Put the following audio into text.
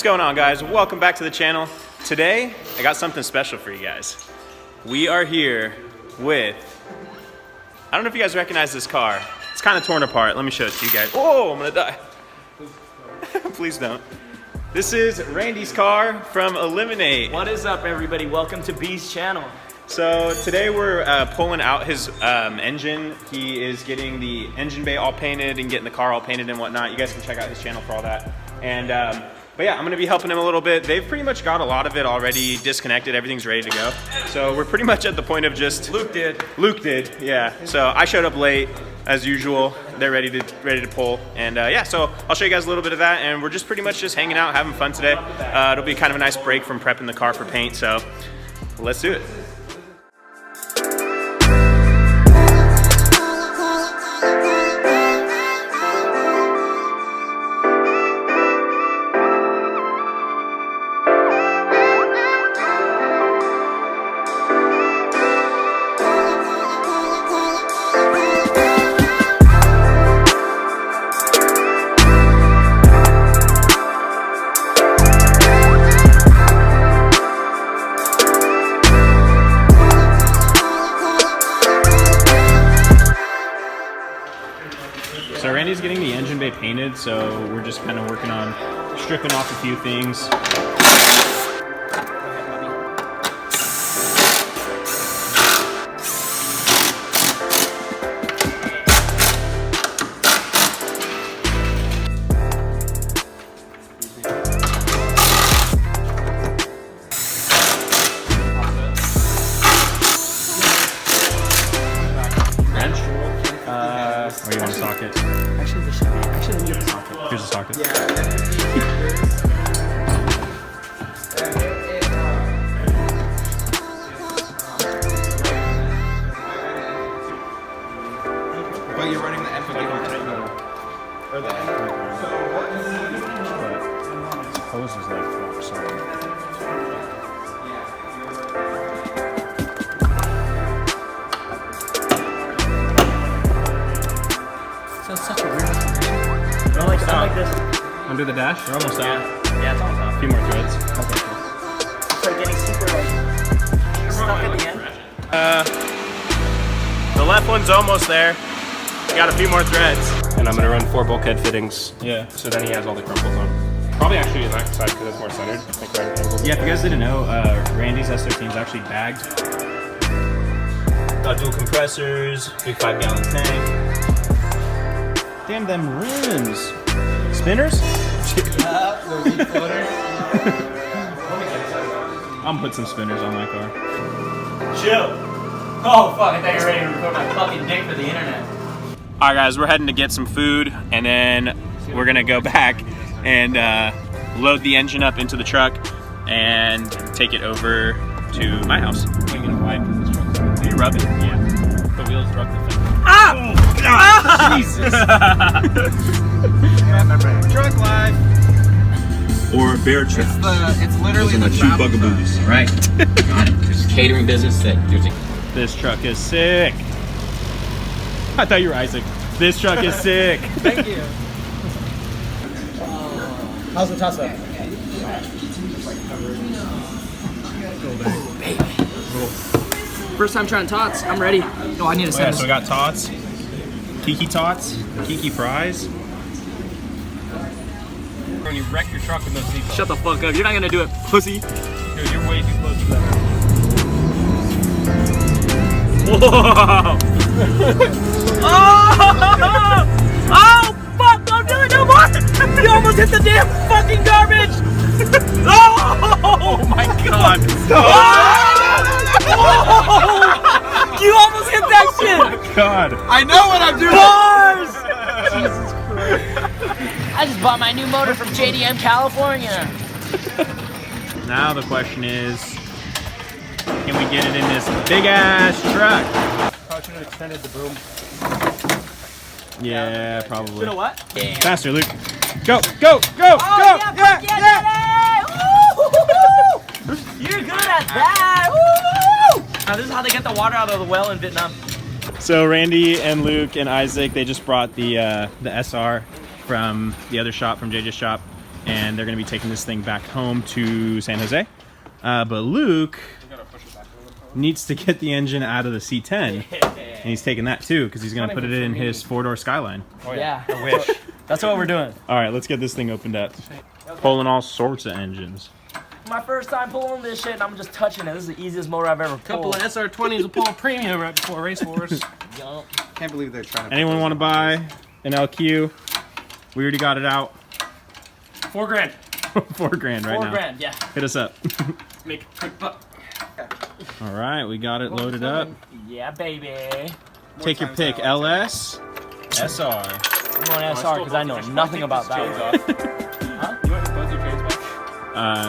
going on, guys? Welcome back to the channel. Today I got something special for you guys. We are here with, I don't know if you guys recognize this car. It's kind of torn apart. Let me show it to you guys. Oh, I'm gonna die. Please don't. This is Randy's car from Illiminate. What is up, everybody? Welcome to B's channel. So today we're pulling out his engine. He is getting the engine bay all painted and getting the car all painted and whatnot. You guys can check out his channel for all that. And but yeah, I'm gonna be helping him a little bit. They've pretty much got a lot of it already disconnected. Everything's ready to go. So we're pretty much at the point of just Luke did, yeah. So I showed up late as usual. They're ready to pull, and yeah. So I'll show you guys a little bit of that, and we're just pretty much just hanging out, having fun today. It'll be kind of a nice break from prepping the car for paint. So let's do it. So Randy's getting the engine bay painted, so we're just kind of working on stripping off a few things. Or you want a socket? Actually, this should be. Actually, let me get the socket. Here's a socket. Well, you're running the F again. Or the F. But its hose is like sorry. Such a weird position. I like this. Undo the dash? We're almost out. Yeah, it's almost out. A few more threads. Okay, cool. It's like getting super stuck at the end. The left one's almost there. Got a few more threads. And I'm gonna run 4 bulkhead fittings. Yeah. So then he has all the crumples on. Probably actually on that side because it's more centered. Like right at the angles. Yeah, if you guys didn't know, Randy's SR20 is actually bagged. Got dual compressors, big 5-gallon tank. Damn them rims. Spinners? I'm gonna put some spinners on my car. Chill. Oh fuck! I thought you were ready to record my fucking dick for the internet. All right, guys, we're heading to get some food, and then we're gonna go back and load the engine up into the truck and take it over to my house. I'm gonna wipe this truck. Do you rub it? Yeah. The wheels drug the fence. Ah! Ah! Jesus! Truck life. Or bear trap. It's literally the two travel bugaboos. Right. Got it. There's a catering business that there's a This truck is sick. I thought you were Isaac. This truck is sick. Thank you. How's the toss up? First time trying tots. I'm ready. Oh, I need a Yeah, sentence. so we got tots, Kiki fries. When you wreck your truck with no seatbelt. Shut the fuck up. You're not gonna do it, pussy. Dude, you're way too close to that. Whoa! Oh! Oh, fuck! Don't do it no more! You almost hit the damn fucking garbage! Oh my god! Oh! You almost hit that shit! God. I know what I'm doing. Bars! Jesus Christ. I just bought my new motor from JDM, California. Now the question is, can we get it in this big ass truck? Probably should have extended the boom. Yeah, probably. You know what? Yeah. Faster, Luke. Go, go, go, Oh, go! yeah! Woo! You're good at that! Woo! Now this is how they get the water out of the well in Vietnam. So Randy and Luke and Isaac, they just brought the SR from the other shop, from JJ's shop. and they're gonna be taking this thing back home to San Jose. But Luke needs to get the engine out of the C10, and he's taking that too because he's gonna put it in his 4-door Skyline. Oh yeah, I wish. That's what we're doing. All right, let's get this thing opened up. Pulling all sorts of engines. My first time pulling this shit, and I'm just touching it. This is the easiest motor I've ever pulled. Couple of SR20s will pull a premium right before Race Wars. Can't believe they're trying to. Anyone want to buy an LQ? We already got it out. $4 grand. $4 grand right now. $4 grand, yeah. Hit us up. Make a quick buck. All right, we got it loaded up. Yeah, baby. Take your pick, LS, SR. I'm going SR because I know nothing about that one. You want to buzz your chains back?